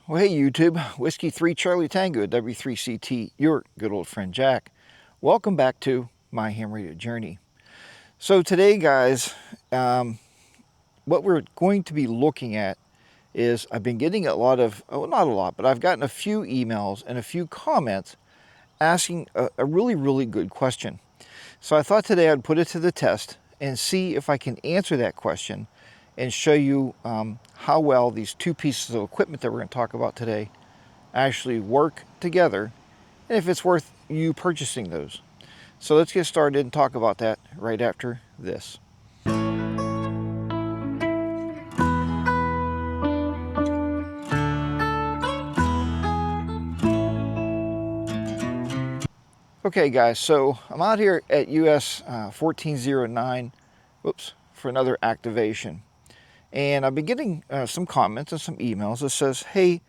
Well, hey YouTube, Whiskey 3 Charlie Tango, W3CT, your good old friend Jack. Welcome back to my ham radio journey. So today, guys, what we're going to be looking at is I've been getting a lot of, not a lot, but I've gotten a few emails and a few comments asking a really good question. So I thought today I'd put it to the test and see if I can answer that question and show you how well these two pieces of equipment that we're going to talk about today actually work together and if it's worth you purchasing those. So let's get started and talk about that right after this. Okay guys, so I'm out here at US 1409, for another activation. And I've been getting some comments and some emails that says, hey,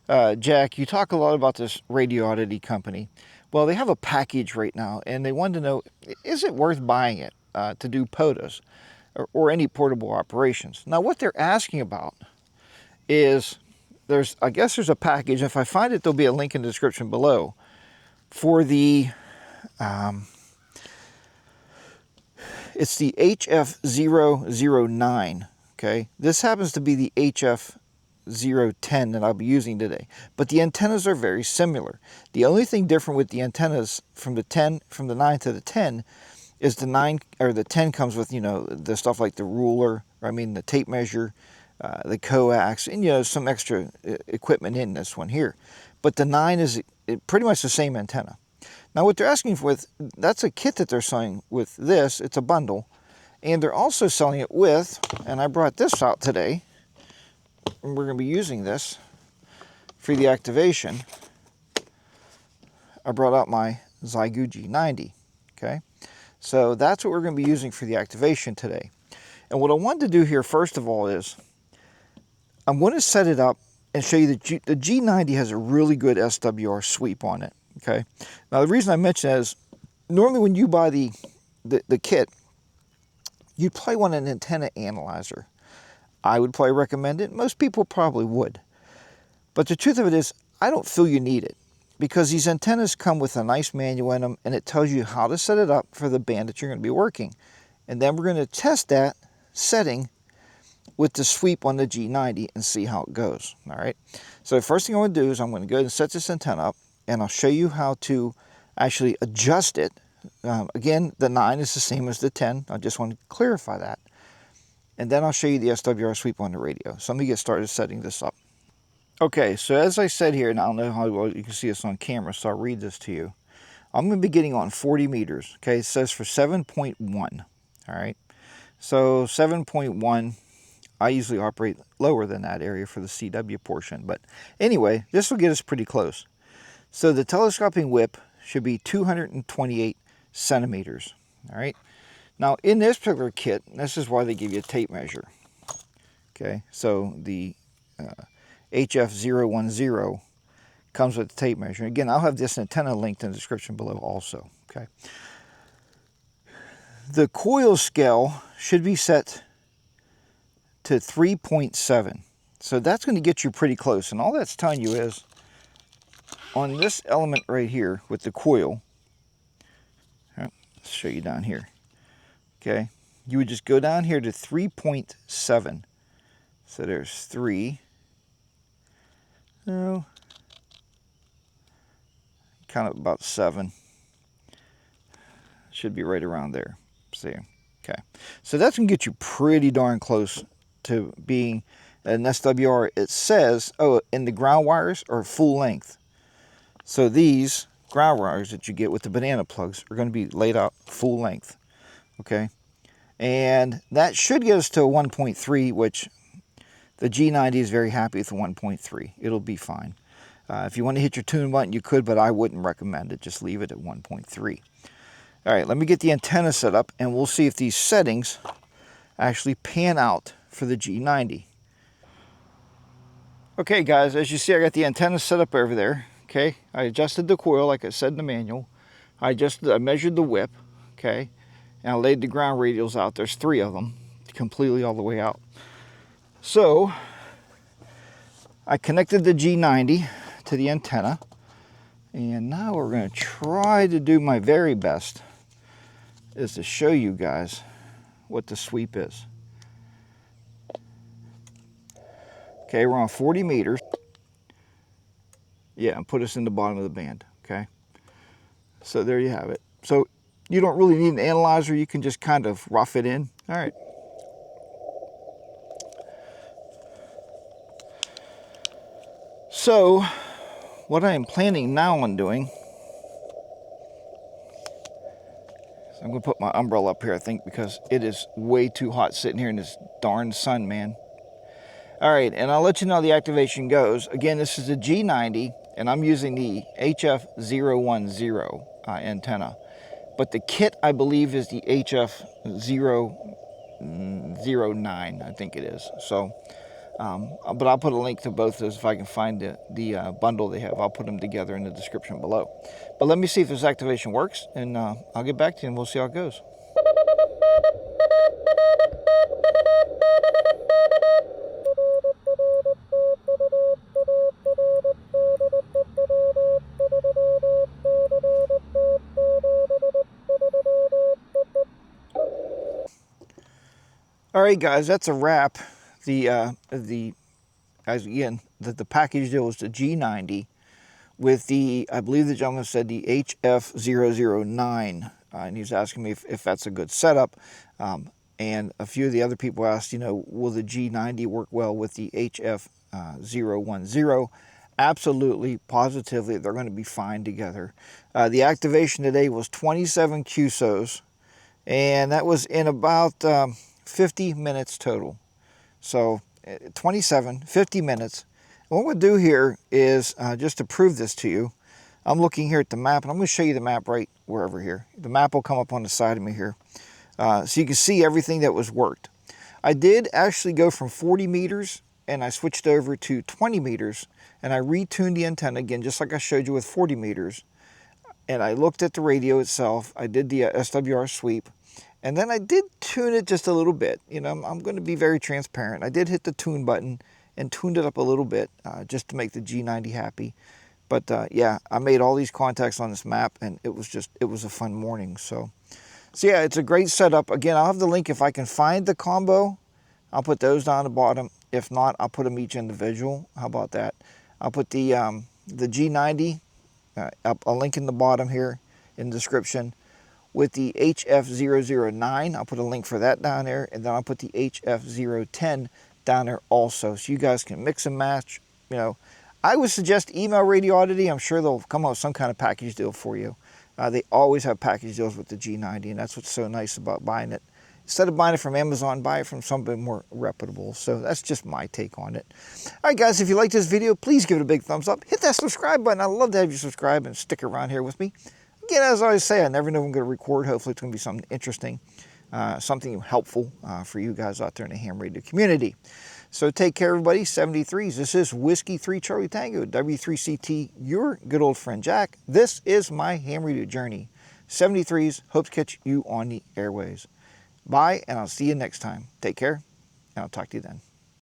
Jack, you talk a lot about this Radio Oddity company. Well, they have a package right now, and they wanted to know, is it worth buying it to do POTUS or any portable operations? Now, what they're asking about is, I guess there's a package. If I find it, there'll be a link in the description below for the, it's the HF009. Okay, this happens to be the HF010 that I'll be using today, but the antennas are very similar. The only thing different with the antennas from the 9 to the 10 is the 9 or the 10 comes with, you know, the stuff like the ruler, the tape measure, the coax, and some extra equipment in this one here. But the 9 is pretty much the same antenna. Now what they're asking for, that's a kit that they're selling with this. It's a bundle. And they're also selling it with, and I brought this out today, and we're going to be using this for the activation. I brought out my Xiegu G90, okay? So that's what we're going to be using for the activation today. And what I wanted to do here, first of all, is I'm going to set it up and show you that the G90 has a really good SWR sweep on it, okay? Now, the reason I mention that is normally when you buy the kit, you'd probably want an antenna analyzer. I would probably recommend it. Most people probably would. But the truth of it is, I don't feel you need it because these antennas come with a nice manual in them and it tells you how to set it up for the band that you're going to be working. And then we're going to test that setting with the sweep on the G90 and see how it goes. All right. So the first thing I'm going to do is I'm going to go ahead and set this antenna up and I'll show you how to actually adjust it. Again, the 9 is the same as the 10. I just want to clarify that. And then I'll show you the SWR sweep on the radio. So let me get started setting this up. Okay, so as I said here, and I don't know how well you can see this on camera, so I'll read this to you. I'm going to be getting on 40 meters. Okay, it says for 7.1. All right, so 7.1, I usually operate lower than that area for the CW portion. But anyway, this will get us pretty close. So the telescoping whip should be 228 centimeters. All right. Now in this particular kit, this is why they give you a tape measure. Okay. So the HF010 comes with the tape measure. Again, I'll have this antenna linked in the description below also. Okay. The coil scale should be set to 3.7. So that's going to get you pretty close. And all that's telling you is on this element right here with the coil, let's show you down here. Okay, you would just go down here to 3.7. So there's 3. No, kind of about 7. Should be right around there. See, okay. So that's gonna get you pretty darn close to being an SWR. It says, and the ground wires are full length. So these ground wires that you get with the banana plugs are going to be laid out full length. Okay, and that should get us to a 1.3, which the G90 is very happy with the 1.3. It'll be fine. If you want to hit your tune button, you could, but I wouldn't recommend it. Just leave it at 1.3. All right, let me get the antenna set up, and we'll see if these settings actually pan out for the G90. Okay, guys, as you see, I got the antenna set up over there. Okay, I adjusted the coil like I said in the manual. I measured the whip. Okay, and I laid the ground radials out. There's 3 of them, completely all the way out. So I connected the G90 to the antenna, and now we're going to try to do my very best is to show you guys what the sweep is. Okay, we're on 40 meters. Yeah, and put us in the bottom of the band, okay? So there you have it. So you don't really need an analyzer. You can just kind of rough it in. All right. So what I am planning now on doing, I'm going to put my umbrella up here, I think, because it is way too hot sitting here in this darn sun, man. All right, and I'll let you know how the activation goes. Again, this is a G90, and I'm using the HF010 antenna. But the kit, I believe, is the HF009, I think it is. So, but I'll put a link to both those if I can find the bundle they have. I'll put them together in the description below. But let me see if this activation works, and I'll get back to you, and we'll see how it goes. All right, guys, that's a wrap. The package deal was the G90 with the, I believe the gentleman said the HF009, and he was asking me if that's a good setup. And a few of the other people asked, you know, will the G90 work well with the HF010? Absolutely, positively, they're going to be fine together. The activation today was 27 QSOs, and that was in about 50 minutes total. So 27, 50 minutes. And what we'll do here is, just to prove this to you, I'm looking here at the map, and I'm going to show you the map right wherever here. The map will come up on the side of me here. So you can see everything that was worked. I did actually go from 40 meters, and I switched over to 20 meters, and I retuned the antenna again, just like I showed you with 40 meters. And I looked at the radio itself. I did the SWR sweep. And then I did tune it just a little bit. You know, I'm going to be very transparent. I did hit the tune button and tuned it up a little bit just to make the G90 happy. But yeah, I made all these contacts on this map, and it was a fun morning. So yeah, it's a great setup. Again, I'll have the link if I can find the combo. I'll put those down the bottom. If not, I'll put them each individual. How about that? I'll put the G90, I'll link in the bottom here in the description. With the HF009, I'll put a link for that down there, and then I'll put the HF010 down there also, so you guys can mix and match. You know, I would suggest email Radio Oddity. I'm sure they'll come up with some kind of package deal for you. They always have package deals with the G90, and that's what's so nice about buying it. Instead of buying it from Amazon, buy it from somebody more reputable. So that's just my take on it. All right, guys, if you like this video, please give it a big thumbs up. Hit that subscribe button. I'd love to have you subscribe and stick around here with me. Again, as I always say, I never know when I'm going to record. Hopefully it's going to be something interesting, something helpful for you guys out there in the ham radio community. So take care, everybody. 73s. This is Whiskey 3 Charlie Tango, W3CT, your good old friend Jack. This is my ham radio journey. 73s. Hope to catch you on the airways. Bye, and I'll see you next time. Take care, and I'll talk to you then.